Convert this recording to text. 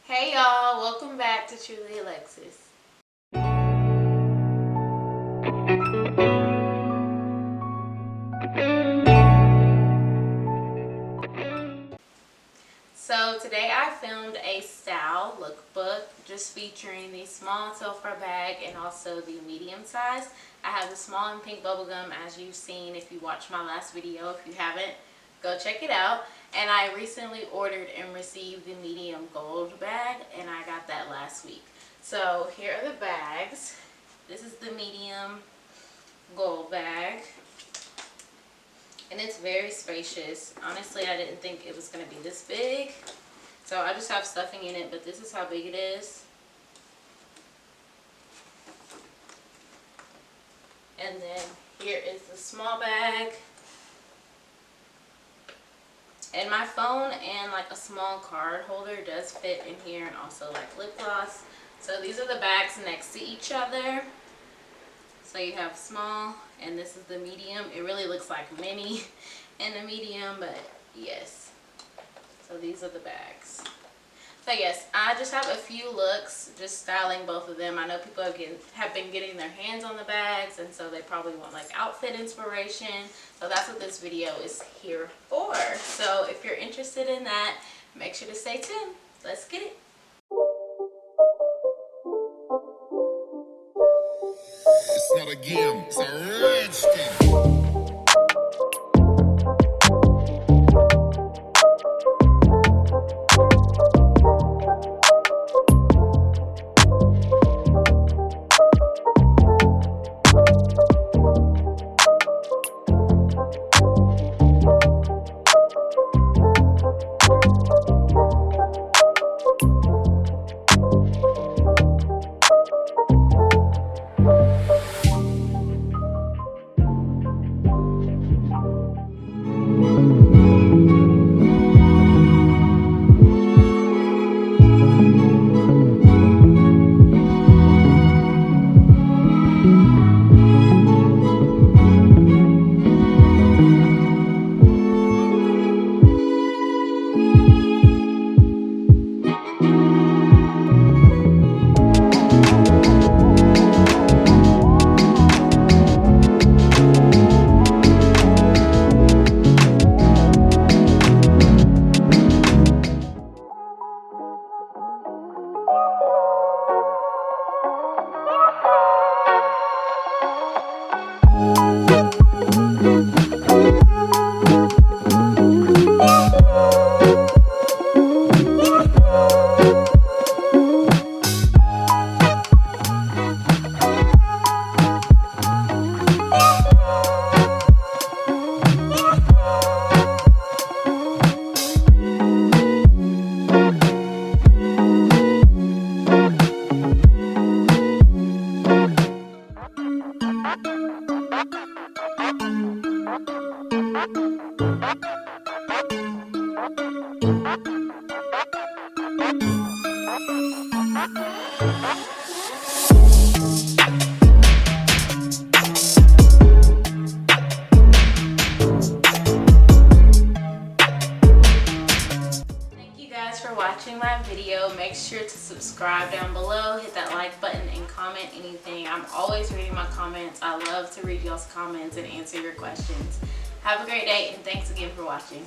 Hey y'all, welcome back to TrulyAlexus. So today I filmed a style lookbook just featuring the small Telfar bag and also the medium size. I have the small and pink bubblegum as you've seen if you watched my last video. If you haven't, go check it out. And I recently ordered and received the medium gold bag, and I got that last week. So here are the bags. This is the medium gold bag. And it's very spacious. Honestly, I didn't think it was going to be this big. So I just have stuffing in it, but this is how big it is. And then here is the small bag. And my phone and like a small card holder does fit in here, and also like lip gloss. So these are the bags next to each other. So you have small, and this is the medium. It really looks like mini in the medium, but yes. So these are the bags. So yes, I just have a few looks, just styling both of them. I know people have been getting their hands on the bags, and so they probably want like outfit inspiration. So that's what this video is here for. So if you're interested in that, make sure to stay tuned. Let's get it. It's not a game, it's a rich thing. Watching my video, make sure to subscribe down below, hit that like button, and comment anything. I'm always reading my comments. I love to read y'all's comments and answer your questions. Have a great day, and thanks again for watching.